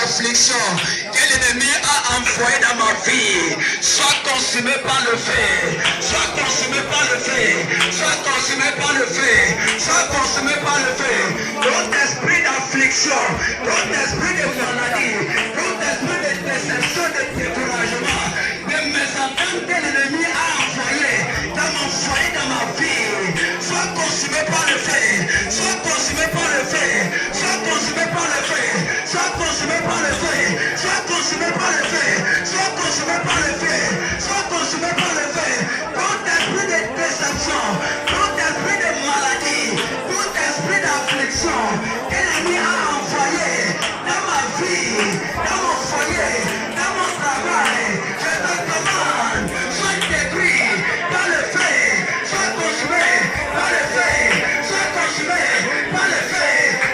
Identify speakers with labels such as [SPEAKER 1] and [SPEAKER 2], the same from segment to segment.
[SPEAKER 1] d'affliction que l'ennemi a envoyé dans ma vie soit consumé par le feu, soit consumé par le feu, soit consumé par le feu, soit consumé par le feu. Tout esprit d'affliction, tout esprit de maladie, tout esprit de déception, de découragement, de mésentente que l'ennemi a envoyé dans mon foyer, dans ma vie, soit consumé par le feu, soit consumé par le feu, soit consumé par le feu, soit consumé par le feu, soit consumé par le feu, soit consumé par le feu, soit consumé par le feu. Tout esprit de déception, tout esprit de maladie, tout esprit d'affliction que l'ennemi a envoyé dans ma vie, dans mon foyer, dans mon travail, je te commande, sois détruit par le feu, sois consumé par le feu, sois consumé par le feu,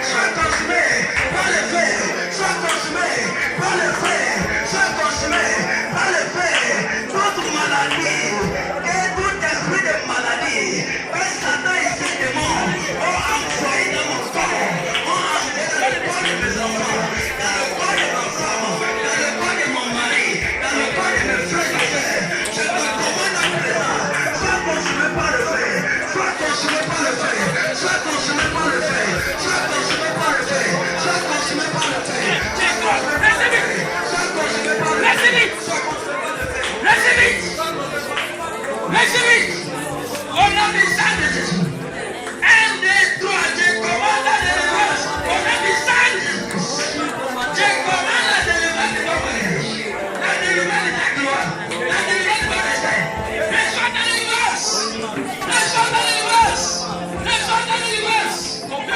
[SPEAKER 1] sois consumé par le feu, sois consumé par le feu, sois consumé par le feu. Toute maladie et tout esprit de maladie, un Satan et ses démons ont envoyé dans mon corps, ont envoyé dans le corps de mes enfants, dans le corps de ma femme, dans le corps de mon mari, dans le corps de mes frères et sœurs. Je te commande à présent, sois consumé par le feu, sois consumé par le feu, sois consumé par le feu, sois consumé par le feu, sois consumé par le feu, sois consumé par le feu, sois consumé par le feu, sois consumé par le feu. Laissez vite! Au nom du sang de Jésus. 1, 2, 3, je commande la délivrance. Au nom du sang de Jésus. Je commande la délivrance de ton mariage. La délivrance de ta gloire. La délivrance de ton destin. Reçois ta délivrance. Reçois ta délivrance. Reçois ta délivrance.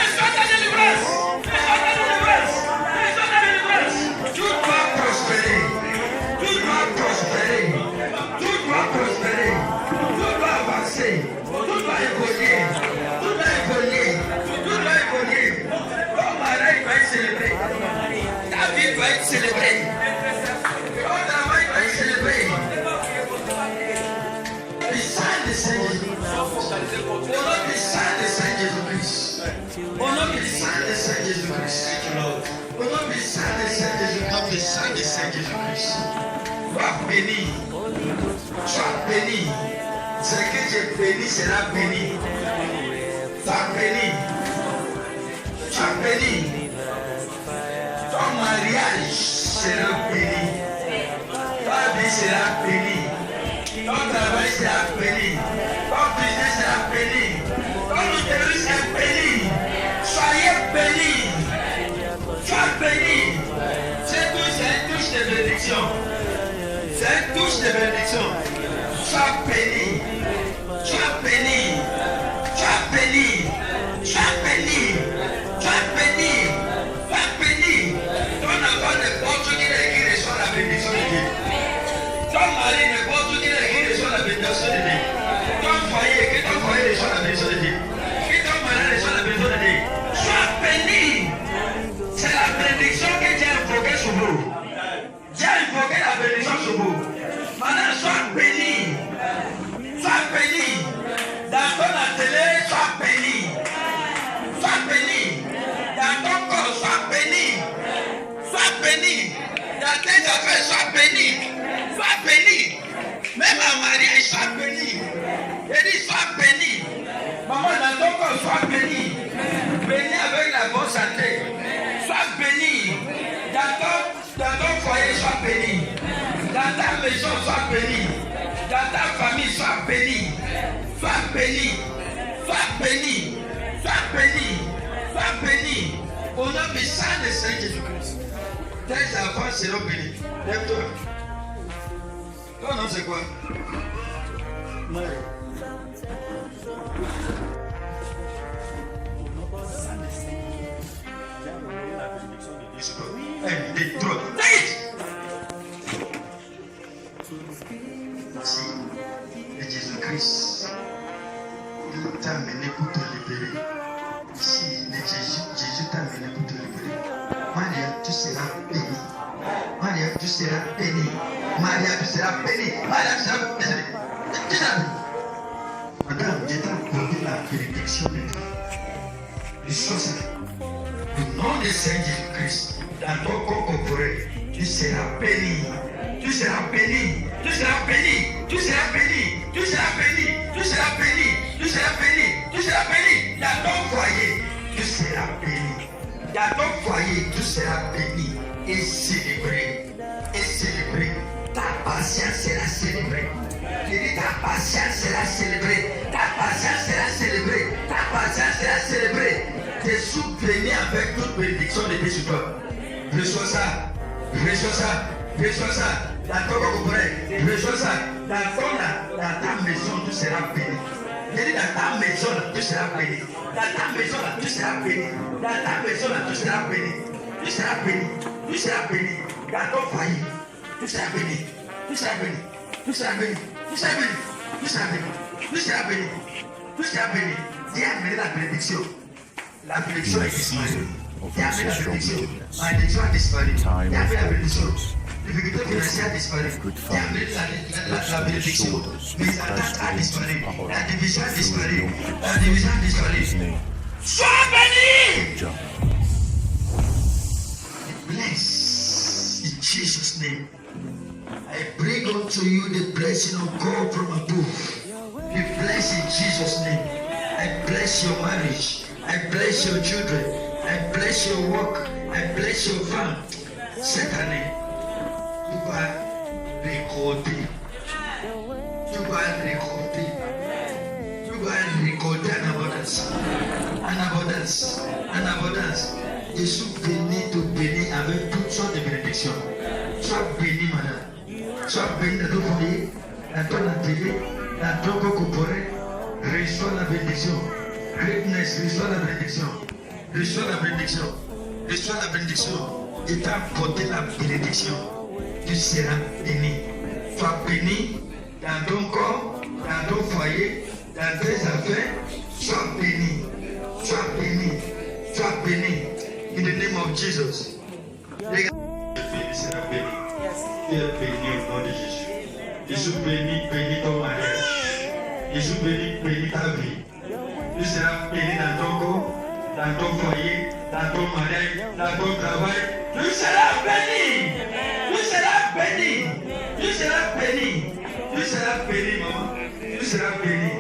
[SPEAKER 1] Reçois ta délivrance. Reçois ta délivrance. Reçois ta délivrance. Tout doit prospérer. Tout doit prospérer. Tout doit prospérer. Tout va évoluer, tout va évoluer, tout va évoluer. Ton mariage va être célébré, ta vie va être célébrée, ton travail va être célébré. Le sang de Saint Jésus, au nom du sang de Saint Jésus-Christ, au nom du sang de Saint Jésus-Christ, au nom du sang de Saint Jésus-Christ, le sang de Saint Jésus-Christ, sois béni, sois béni. Ce que j'ai béni sera béni. Sois béni. Sois béni. Ton mariage sera béni. Ta vie sera bénie. Ton travail sera béni. Ton business sera béni. Ton utérus sera béni. Soyez bénis. Sois béni. C'est une touche de bénédiction. C'est une touche de bénédiction. Sois béni. Sois béni. Sois béni. Sois béni. Sois béni. Sois béni. Ton enfant ne porte qu'il est qui reçoit la bénédiction de Dieu. Ton mari ne porte qu'il est qui reçoit la bénédiction de Dieu. Ton foyer, que ton foyer reçoit la bénédiction de Dieu. Que ton mari reçoit la bénédiction de Dieu. Sois béni. C'est la bénédiction que Dieu a invoquée sur vous. Dieu a invoqué la bénédiction sur vous. Maintenant, sois béni. Sois béni. Dans ton atelier, sois béni. Sois béni. Dans ton corps, sois béni. Sois béni. Dans tes affaires, sois béni. Sois béni. Même en mariage, sois béni. Il dit, sois béni. Maman, dans ton corps, sois béni. Béni avec la bonne santé. Sois béni. Dans ton foyer, sois béni. Dans ta maison, sois béni. Dans ta famille, sois béni. Sois béni. Sois béni. Sois béni. Sois béni. Au nom du sang de Saint Jésus-Christ. Tes enfants seront bénis. Lève-toi. Ton nom c'est quoi? Marie. Un, deux, trois. Merci de Jésus-Christ. Il t'a amené pour te libérer. Ici, Jésus t'a amené pour te libérer. Maria, tu seras bénie. Maria, tu seras bénie. Maria, tu seras bénie. Maria, tu seras bénie. Tu seras bénie. Madame, je t'ai accordé la bénédiction de Dieu. Reçois ça. Au nom de Saint Jésus-Christ, dans ton corps corporel, seras béni. Tu seras béni. Tu seras béni. Tu seras béni. Tu seras béni. Tu seras béni. Tu seras béni. Tu seras béni. Dans ton foyer, tu seras béni. Dans ton foyer, tu seras béni et célébré. Et célébré. Ta patience sera célébrée. Je dis ta patience sera célébrée. Ta patience sera célébrée. Ta patience sera célébrée. Tes souvenirs avec toute bénédiction de Dieu sur toi. Reçois ça. Reçois ça. Reçois ça. Dans ton corps, reçois ça. Dans ta maison, tu seras béni. Je dis dans ta maison, tu seras béni. Dans ta maison, tu seras béni. Dans ta maison, tu seras béni. Tu seras béni. Tu seras béni. Dans ton foyer, tu seras béni. Tu seras béni. Tu seras béni. Tu seras béni. Tu seras béni. Tu seras béni. Tu seras béni. Dieu a amené la bénédiction. La bénédiction est disparue. Dieu a amené la bénédiction. La bénédiction a disparu. Dieu a amené la bénédiction. La difficulté financière a disparu. Dieu a amené la bénédiction. Mais l'attaque a disparu. La division a disparu. La division a disparu. Sois béni. Bless in Jesus' name. I bring unto you the blessing of God from above. Be blessed in Jesus' name. I bless your marriage. I bless your children. I bless your work. I bless your farm. Secondly, tu vas récolter. Tu vas récolter. Tu vas récolter en abondance. En abondance. En abondance. Je suis béni de bénir avec toutes sortes de bénédictions. Sois béni, madame. Sois béni dans ton foyer, dans ton atelier, dans ton corps corporel. Reçois la bénédiction. Greatness, reçois la bénédiction. Reçois la bénédiction. Reçois la bénédiction. Et t'as apporté la bénédiction. Tu seras béni. Sois béni dans ton corps, dans ton foyer, dans tes affaires. Sois béni. Sois béni. Sois béni. In the name of Jesus. Tu seras béni. Tu es béni au nom de Jésus. Je suis béni, béni ton mariage. Je suis béni, béni ta vie. Tu seras béni dans ton corps, dans ton foyer, dans ton mariage, dans ton travail. Tu seras béni. Tu seras béni. Tu seras béni. Tu seras béni, maman. Tu seras béni.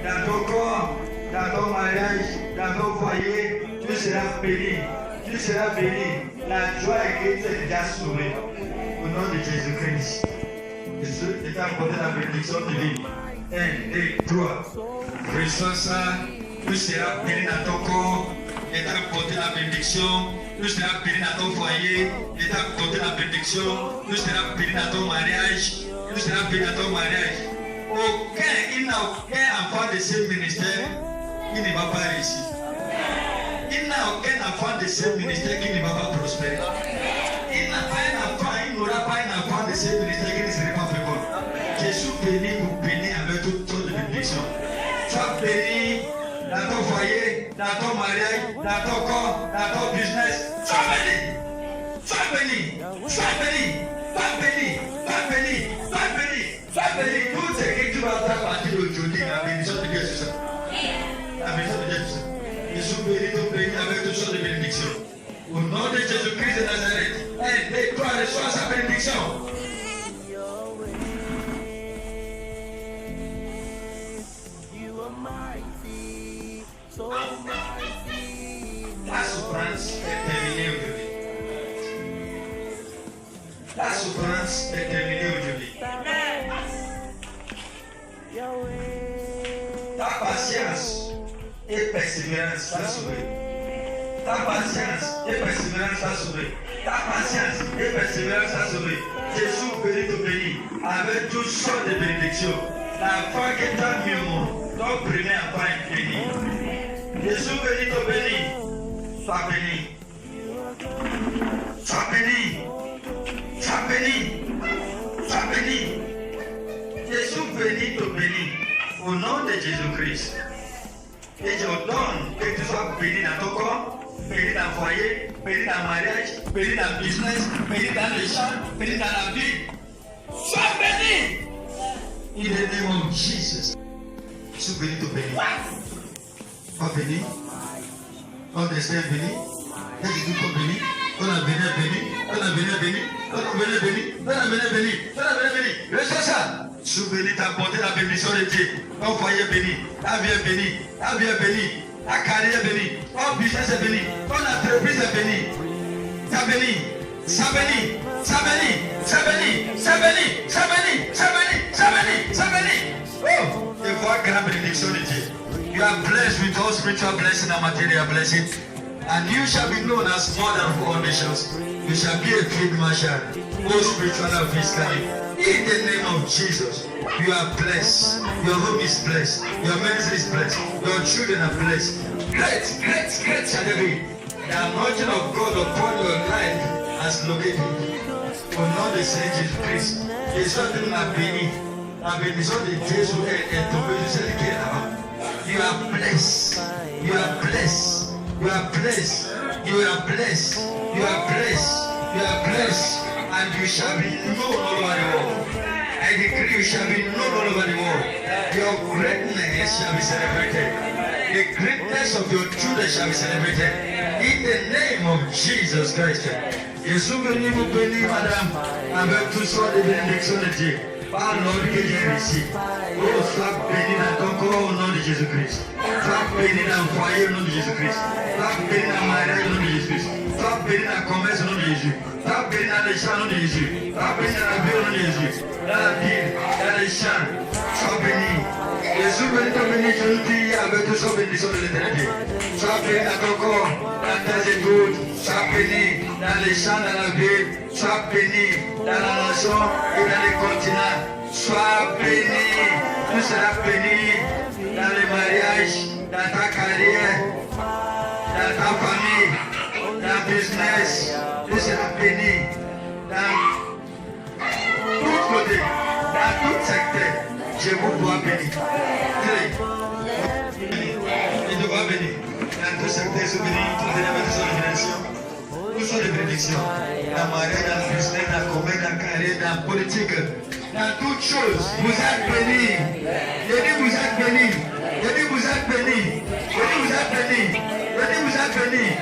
[SPEAKER 1] Dans ton corps, dans ton mariage, dans ton foyer, tu seras béni. Tu seras béni. La joie est que tu es déjà sauvé. Au nom de Jésus-Christ. Je t'ai apporté la bénédiction divine. 1, 2, 3. Reçois ça. Tu seras béni dans ton corps. Et t'as apporté la bénédiction. Tu seras béni dans ton foyer. Et t'as apporté la bénédiction. Tu seras béni dans ton mariage. Tu seras béni dans ton mariage. Il n'a aucun enfant de ce ministère qui ne va pas réussir. Il n'a aucun enfant de ce ministère qui ne va pas prospérer. Il n'a pas un enfant, il n'aura pas un enfant de ce ministère qui ne serait pas fécond. Je suis béni pour bénir avec toute sorte de bénédiction. Sois béni dans ton foyer, dans ton mariage, dans ton corps, dans ton business. Sois béni. Sois béni. Sois béni. Sois béni. Sois béni. Sois béni. Sois béni. Tout ce que tu vas faire à partir d'aujourd'hui, la bénédiction de Dieu sur ça. La bénédiction de Dieu sur ça. Je suis béni de bénir avec toutes sortes de bénédictions. Au nom de Jésus-Christ de Nazareth. 1, 2, 3, reçois sa bénédiction. La souffrance est terminée aujourd'hui. La souffrance est terminée aujourd'hui. Ta patience et persévérance va sauver. Ta patience et persévérance va sauver. Ta patience et persévérance va sauver. Jésus béni te bénit avec toutes sortes de bénédictions. L'enfant que tu as mis au monde, ton premier enfant est béni. Jésus béni te bénit. Sois béni. Sois béni. Sois béni. Sois béni. Jésus béni te bénit. Au nom de Jésus-Christ. Et je ordonne que tu sois béni dans ton corps, béni dans le foyer, béni dans le mariage, béni dans le business, béni dans le champ, béni dans la vie. Sois béni. In the name of Jesus. Je suis béni te bénir. Sois béni. On destin béni. Et je dis béni. On a béni, béni. On a béni, béni. On venez béni. Venez béni. Venez béni. Restez ça. Sous béni, t'as porté la bénédiction de Dieu. Ton foyer béni. Ta vie est bénie. Ta vie est bénie. Ta carrière est bénie. Ton business est béni. Ton entreprise est bénie. Ça béni. Ça béni. Ça béni. Ça béni. Ça béni. Ça béni. Ça béni. Ça béni. Ça béni. Oh, je vois grande bénédiction de Dieu. You are blessed with all spiritual blessing and material blessing. And you shall be known as more than all nations. You shall be a field marshal, both spiritual and physically. In the name of Jesus, you are blessed. Your home is blessed. Your ministry is blessed. Your children are blessed. Great shall they be. The anointing of God upon your life has located you. For not the same Jesus Christ. It's something like Benny. And when it's only Jesus and to be said, you are blessed. You are blessed. You are blessed. You are blessed. You are blessed. You are blessed. And you shall be known all over the world. I decree you shall be known all over the world. Your greatness shall be celebrated. The greatness of your children shall be celebrated. In the name of Jesus Christ. Jésus béni, vous béni, madame, avec tout ça de bénédiction de Dieu. Par l'ordre que j'ai ici. Oh, sois béni dans ton corps au nom de Jésus-Christ. Sois béni dans le foyer au nom de Jésus-Christ. Sois béni dans le mariage au nom de Jésus-Christ. Sois béni dans le commerce au nom de Jésus. Sois béni dans les champs au nom de Jésus. Sois béni dans la vie au nom de Jésus. Dans la ville, dans les champs. Sois béni. Jésus béni ton béni, je nous dis avec tout ça bénédiction de l'éternité. Sois béni dans ton corps, dans tes écoutes. Sois béni dans les champs, dans la ville. Sois béni dans la nation et dans les continents. Sois béni. Tu seras béni dans les mariages, dans ta carrière, dans ta famille, dans le business. Tu seras béni dans tout côté, dans tout secteur. Je vous vois béni. Je te vois béni. Dans tout secteur, je suis béni. Tout est béni sur les bénédictions. Nous sommes des bénédictions. Dans le mariage, dans le business, dans le commerce, dans la carrière, dans la politique. Dans toutes choses, vous êtes bénis. Je dis vous êtes bénis. Je dis vous êtes bénis. Je dis vous êtes bénis. Je dis vous êtes bénis.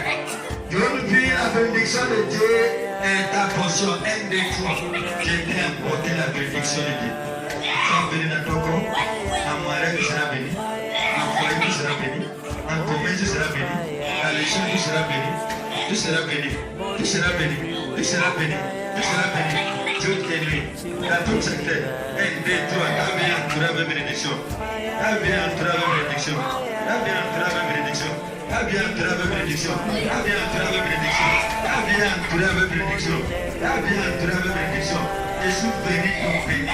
[SPEAKER 1] Je vous prie la bénédiction de Dieu est ta portion. Un des trois. Je t'ai apporté la bénédiction de Dieu. Sois béni dans ton corps. En mariage, tu seras béni. En foyer, tu seras béni. En commerce, tu seras béni. Dans les champs, tu seras béni. Tu seras béni. Tu seras béni. Tu seras béni. Tu seras béni. Dieu t'énnuie. Dans tout secteur. Un, deux, trois. Ta vie entourée avec bénédiction. Ta vie entourée avec bénédiction. Ta vie entourée avec bénédiction. Ta vie entourée avec bénédiction. Ta vie entourée avec bénédiction. Ta vie entourée avec bénédiction. Ta vie entourée avec bénédiction. Jésus béni pour béni.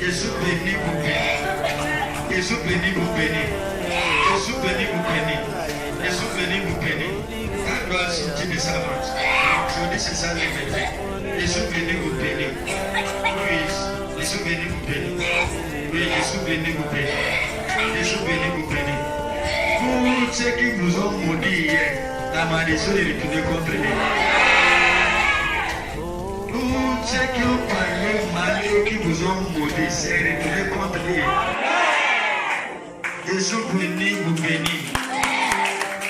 [SPEAKER 1] Jésus béni pour béni. Jésus béni pour béni. Jésus béni pour béni. Jésus béni pour béni. Quand doit sortir de sa main. Je dis c'est ça les bénis. Jésus béni pour béni. Oui, Jésus béni pour béni. Oui, Jésus béni pour béni. Jésus béni pour béni. Tous ceux qui vous ont maudit hier, la malédiction est retournée contre eux. Tous ceux qui ont parlé mal, qui vous ont maudit, c'est retourné contre eux. Jésus béni vous béni.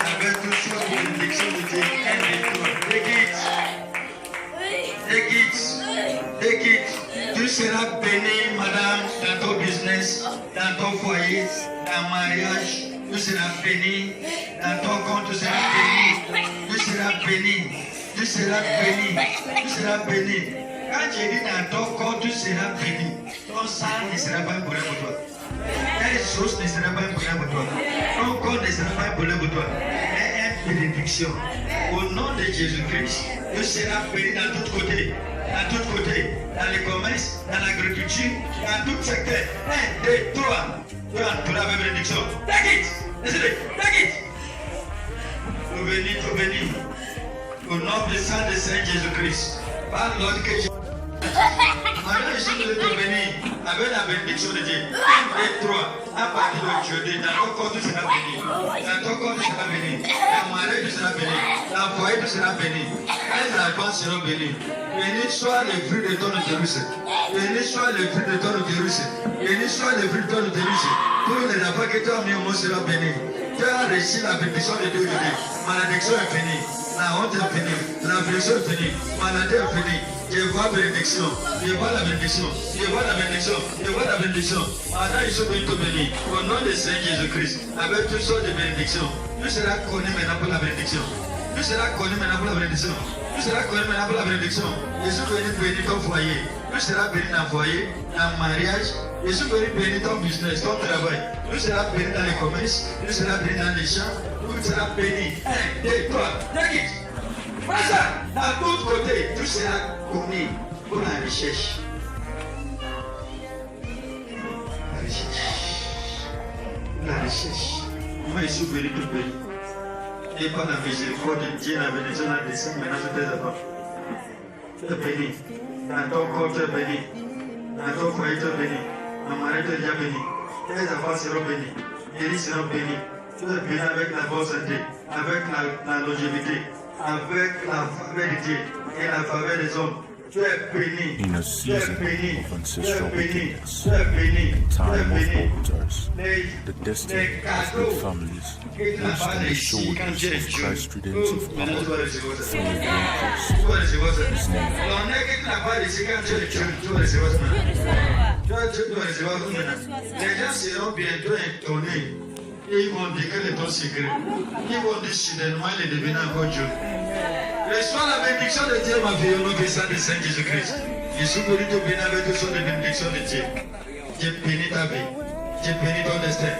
[SPEAKER 1] Avec tout ça, bénédiction de Dieu, un des trois. Take it. Tu seras béni, madame, dans ton business, dans ton foyer, dans le mariage. Tu seras béni. Dans ton compte, tu seras béni. Tu seras béni. Tu seras béni. Tu seras béni. Quand j'ai dit dans ton compte, tu seras béni. Ton sang ne sera pas un problème pour toi. Tes choses ne seront pas un problème pour toi. Ton corps ne sera pas un problème pour toi. Mais une bénédiction. Au nom de Jésus-Christ, tu seras béni dans tous côtés. Dans tous côtés. Dans le commerce, dans l'agriculture, dans tout secteur. 1, 2, 3. Tu as entouré avec bénédiction. Take it. Décidez. Take it. Tout béni, tout béni. Au nom du sang de Saint Jésus-Christ. Par l'ordre que j'ai. Avec le sang de tout béni. Avec la bénédiction de Dieu. 1, 2, 3. À partir d'aujourd'hui, dans ton corps, tu seras béni. Dans ton corps, tu seras béni. Dans mon mariage, tu seras béni. Dans le foyer, tu seras béni. Les enfants seront bénis. Béni soit le fruit de ton utérus. Béni soit le fruit de ton utérus. Béni soit le fruit de ton utérus. Tous les enfants que tu as mis au monde seront bénis. Tu as reçu la bénédiction de Dieu aujourd'hui. Malédiction est finie. La honte est finie. La blessure est finie. Maladie est finie. Je vois bénédiction. Je vois la bénédiction. Je vois la bénédiction. Je vois la bénédiction. Maintenant, ils sont venus te bénir. Au nom de Seigneur Jésus-Christ, avec toutes sortes de bénédictions, tu seras connu maintenant pour la bénédiction. Tu seras connu maintenant pour la bénédiction. Tu seras connu maintenant pour la bénédiction. Je suis venu bénir ton foyer. Tu seras béni dans le foyer, dans le mariage. Je suis venu bénir ton business, ton travail. Tu seras béni dans les commerces. Tu seras béni dans les champs. Tu seras béni. 1, 2, 3. Take it. Voilà ça. À tous côtés, tu seras connu pour la recherche. La recherche. La recherche. Moi, je suis venu te bénir. Et par la miséricorde de Dieu, la bénédiction, la descend maintenant sur tes enfants. Tu es béni. Dans ton corps, tu es béni. Dans ton foyer, tu es béni. Ton mari, tu es déjà béni. Tes enfants seront bénis. Ils seront bénis. Tu es béni avec la bonne santé, avec la longévité, avec la faveur de Dieu et la faveur des hommes. Tu es béni.
[SPEAKER 2] In a
[SPEAKER 1] Tu es
[SPEAKER 2] season
[SPEAKER 1] béni.
[SPEAKER 2] of
[SPEAKER 1] Tu es
[SPEAKER 2] ancestral
[SPEAKER 1] béni.
[SPEAKER 2] wickedness,
[SPEAKER 1] Tu es béni. Tu es
[SPEAKER 2] time of
[SPEAKER 1] béni.
[SPEAKER 2] altars, the
[SPEAKER 1] Les
[SPEAKER 2] destiny of good families, wisdom the shoulders of Christ's redemptive power, from the increase. His name.
[SPEAKER 1] Les gens seront bientôt étonnés et ils vont dire quel est ton secret. Ils vont dire soudainement il est devenu encore Dieu. Reçois la bénédiction de Dieu, ma vie, au nom puissant de Saint Jésus-Christ. Je suis venu te bénir avec toutes sortes de bénédictions de Dieu. J'ai béni ta vie. J'ai béni ton destin.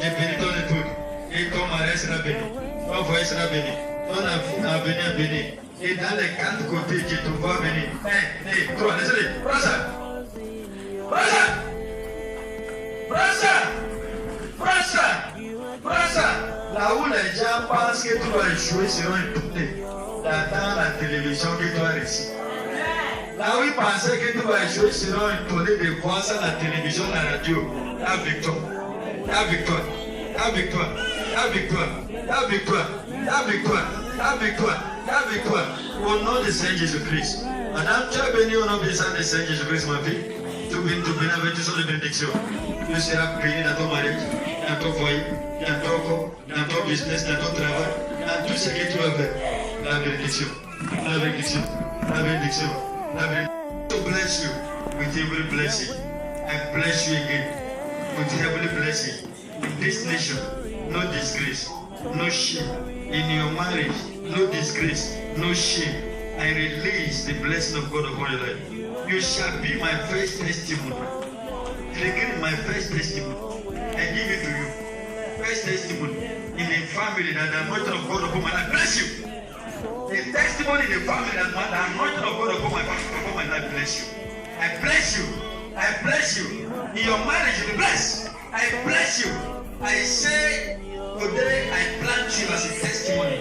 [SPEAKER 1] J'ai béni ton époux. Et ton mariage sera béni. Ton foyer sera béni. Ton avenir est béni. Et dans les 4 côtés, je te vois béni. 1, 2, 3, désolé. Prends ça. Prends ça. Prends ça. Prends ça. Prends ça. Là où les gens pensent que tu vas échouer seront étonnés dans la télévision que tu as reçue. Là où ils pensaient que tu vas échouer seront étonnés de voir ça à la télévision, à la radio. La victoire. La victoire. La victoire. La victoire. La victoire. La victoire. La victoire. La victoire. Au nom de Saint Jésus-Christ. Madame, tu es béni au nom de Saint Jésus-Christ, ma vie. Tu viens te bénir avec toutes sortes de bénédictions. Tu seras béni dans ton mariage, dans ton foyer, dans ton corps, dans ton business, dans ton travail, dans tout ce que tu vas faire. La bénédiction. La bénédiction. La bénédiction. La bénédiction. To bless you with every blessing. I bless you again with every blessing. In this nation, no disgrace, no shame. In your marriage, no disgrace, no shame. I release the blessing of God upon your life. You shall be my first testimony. Again, my first testimony. I give it to you. First testimony in a family that the anointing of God upon my life. Bless you. A testimony in a family that the anointing of God upon my life. Bless you. I bless you. I bless you. In your marriage, you be blessed. I bless you. I say today I plant you as a testimony.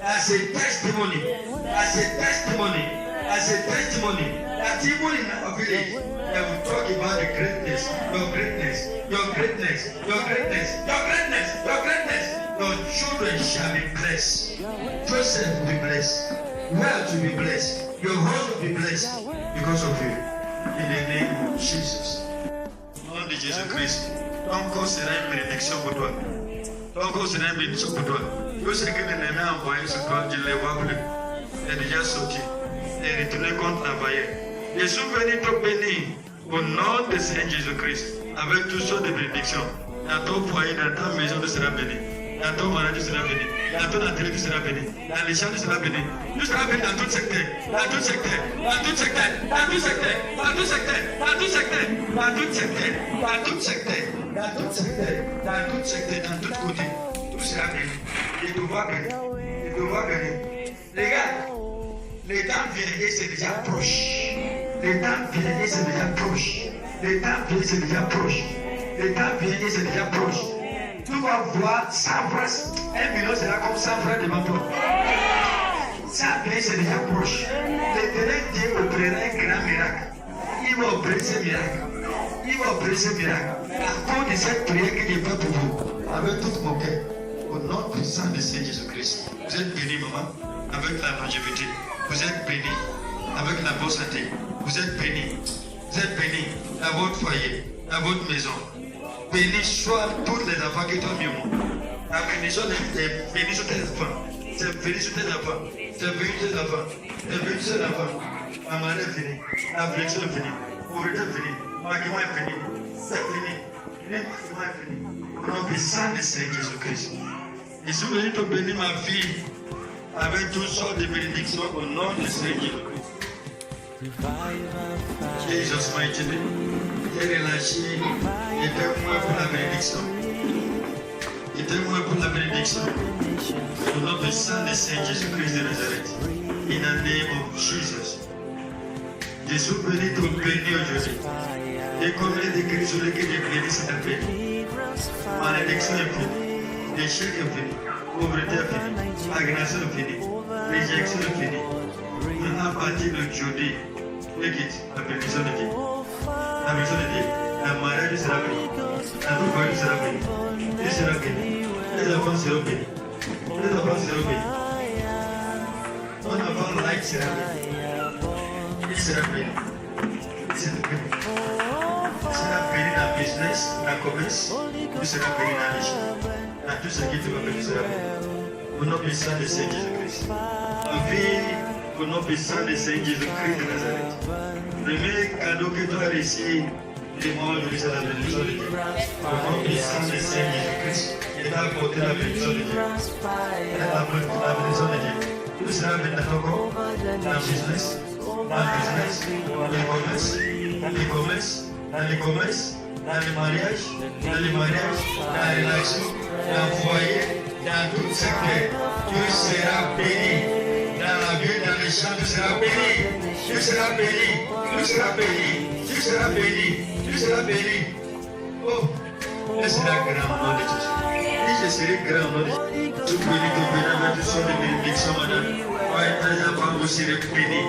[SPEAKER 1] As a testimony. As a testimony. As a testimony. That even in our village, they will talk about the greatness, your greatness, your greatness, your greatness, your greatness, your greatness. Your children shall be blessed. Joseph will be blessed. Wealth will be blessed. Your home will be blessed because of you. In the name of Jesus. Au nom de Jésus-Christ, ton corps sera une bénédiction pour toi. Ton corps sera une bénédiction pour toi. Tout ce que l'ennemi a envoyé sur toi, je ne les vois plus. Il est déjà sorti. Il est retourné contre travailler. Je suis venu te bénir au nom de Seigneur Jésus-Christ avec toutes sortes de bénédictions. Dans ton foyer, dans ta maison, tu seras béni. Dans ton mariage, tu seras béni. Dans ton atelier, tu seras béni. Dans les champs, tu seras béni. Tu seras béni dans tout secteur. Dans tout secteur. Dans tout secteur. Dans tout secteur. Dans tout secteur. Dans tout secteur. Dans tout secteur. Dans tout secteur. Dans tout secteur. Dans tout secteur. Dans tout côté. Tout sera béni. Et tu vas béni. Et tu vas béni. Regarde. Les temps viennent et c'est déjà proche. Les temps viennent et c'est déjà proche. Les temps viennent et c'est déjà proche. Les temps viennent et c'est déjà proche. Tu vas voir 100 francs. 1 million sera comme 100 francs devant toi. Ça vient, c'est déjà proche. L'éternel Dieu opérera un grand miracle. Il va opérer ce miracle. Il va opérer ce miracle. À cause de cette prière que j'ai faite pour vous, avec tout mon cœur, au nom puissant de Seigneur Jésus-Christ. Vous êtes bénis, maman, avec la longévité. Vous êtes bénis avec la bonne santé. Vous êtes bénis. Vous êtes bénis dans votre foyer, dans votre maison. Bénis soit tous les enfants qui t'ont mis au monde. La bénédiction est bénie sur tes enfants. C'est béni sur tes enfants. C'est béni sur tes enfants. C'est béni sur tes enfants. Ma maladie est finie. L'affliction est finie. Pauvreté est finie. Maquillement est fini. C'est fini. L'investissement est fini. Au nom puissant du Seigneur Jésus-Christ. Je suis venu te bénir ma fille avec toutes sortes de bénédictions au nom du Seigneur Jésus-Christ. Jesus mighty name. J'ai relâché. Aidez-moi pour la bénédiction. Aidez-moi pour la bénédiction. Au nom puissant du Seigneur Jésus-Christ de Nazareth. In the name of Jesus. Je suis venu te bénir aujourd'hui. Et comme il est écrit sur lequel j'ai béni, c'est un béni. Malédiction est finie. L'échec est fini. Pauvreté est finie. Stagnation est finie. Réjection est finie. Maintenant, à partir de jeudi, écoute, la bénédiction de Dieu. La bénédiction de Dieu. La mariage sera bénie. La toute famille sera bénie. Tu seras béni. Les enfants seront bénis. Les enfants seront bénis. Ton enfant like sera béni. Il sera béni. Il sera béni. Tu seras béni dans le business, dans le commerce. Tu seras béni dans les choses. Dans tout ce qui te va bénir, tu seras béni. Au nom puissant de Seigneur Jésus-Christ. Ma vie, au nom puissant de Seigneur Jésus-Christ de Nazareth. Le meilleur cadeau que tu as reçu, dis-moi aujourd'hui, c'est la bénédiction de Dieu. Au nom puissant de Seigneur Jésus-Christ, il t'a apporté la bénédiction de Dieu. Il t'a apporté la bénédiction de Dieu. Tu seras béni dans ton corps, dans le business, dans le commerce, dans les commerces, dans les commerces, dans les mariages, dans les relations, dans le foyer, dans tout secteur. Tu seras béni. Dans la vie, dans les champs, tu seras béni. Tu seras béni. Tu seras béni. Tu seras béni. Tu seras béni. Oh, je serai grand au nom de Jésus. Et je serai grand au nom de Jésus. Je prie que vous avez toutes sortes de bénédictions, madame. Ouais, tes enfants, vous serez bénis.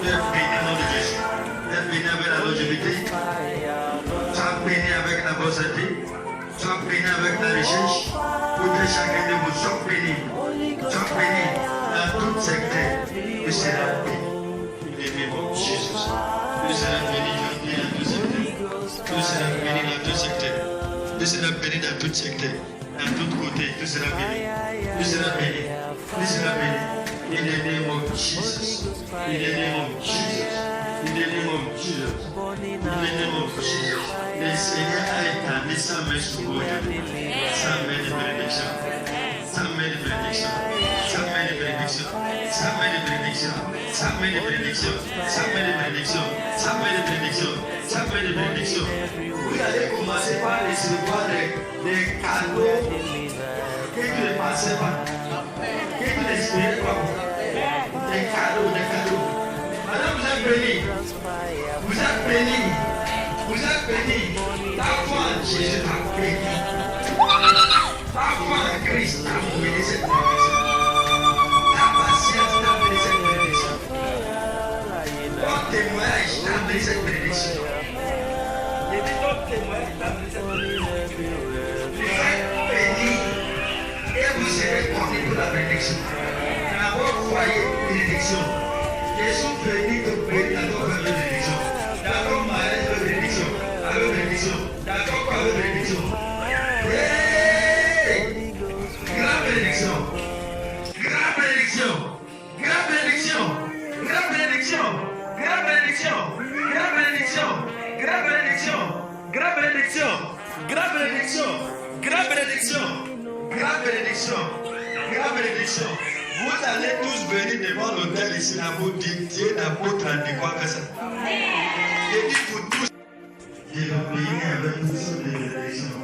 [SPEAKER 1] Tu es béni au nom de Jésus. Tu es béni avec la longévité. Tu es béni avec la bonne santé. Tu es béni avec la recherche. Tout et chacun de vous sont bénis. Tu es béni dans tout secteur. Tu seras béni. Jésus. Tu seras béni dans tout secteur. Tu seras béni dans tout secteur. Tu seras béni dans tout secteur. Dans tout côté, tu seras béni. Tu seras béni. Tu seras béni. In the name of Jesus. In the name of Jesus. In the name of Jesus. In the name of Jesus. Le Seigneur a étendu sa main sur vous aujourd'hui. Sa main de bénédiction. Sa main de bénédiction. Sa main de bénédiction. Sa main de bénédiction. Sa main de bénédiction. Sa main de bénédiction. Sa main de bénédiction. Sa main de bénédiction. Vous allez commencer par recevoir des cadeaux que tu ne pensais pas. Que tu n'espérais pas. Des cadeaux, des cadeaux. Madame, vous êtes bénie. Vous êtes bénie. Vous êtes bénie. Ta foi en Jésus t'a béni. Ta foi en Christ t'a béni cette bénédiction. Ta patience t'a béni cette bénédiction. Ton témoignage t'a béni cette bénédiction. Et ton témoignage t'a béni cette bénédiction. Vous êtes bénis et vous serez connus pour la bénédiction. Dans votre foyer, bénédiction. Jésus bénit te bénir dans ton bénédiction. Dans ton mariage, bénédiction. Avec bénédiction. Dans ton corps, bénédiction. Grande bénédiction. Grande bénédiction. Grande bénédiction. Grande bénédiction. Grande bénédiction. Grande bénédiction. Grande bénédiction. Grande bénédiction. Grande bénédiction. Grande bénédiction. Grande bénédiction. Grande bénédiction. Vous allez tous venir devant l'autel ici, là, vous dites, Dieu n'a pas de quoi que ça. Je dis pour tous. Je vais bénir avec toutes sortes de bénédictions.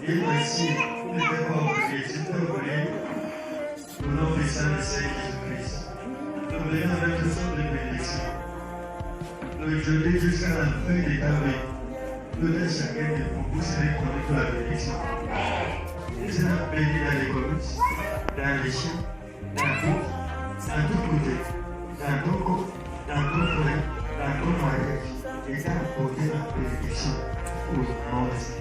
[SPEAKER 1] Et merci, vous ne devez pas oublier, je peux oublier. Au nom du Saint-Seigneur Jésus-Christ. Nous venons avec toutes sortes de bénédictions. Le jeudi jusqu'à la fin de ta vie, tout un chacun de vous serez connu pour la bénédiction. Vous serez béni dans les commerces, dans les champs, dans tout côté, dans ton corps, dans ton foyer, dans ton mariage, et t'as apporté la bénédiction au nom de Jésus.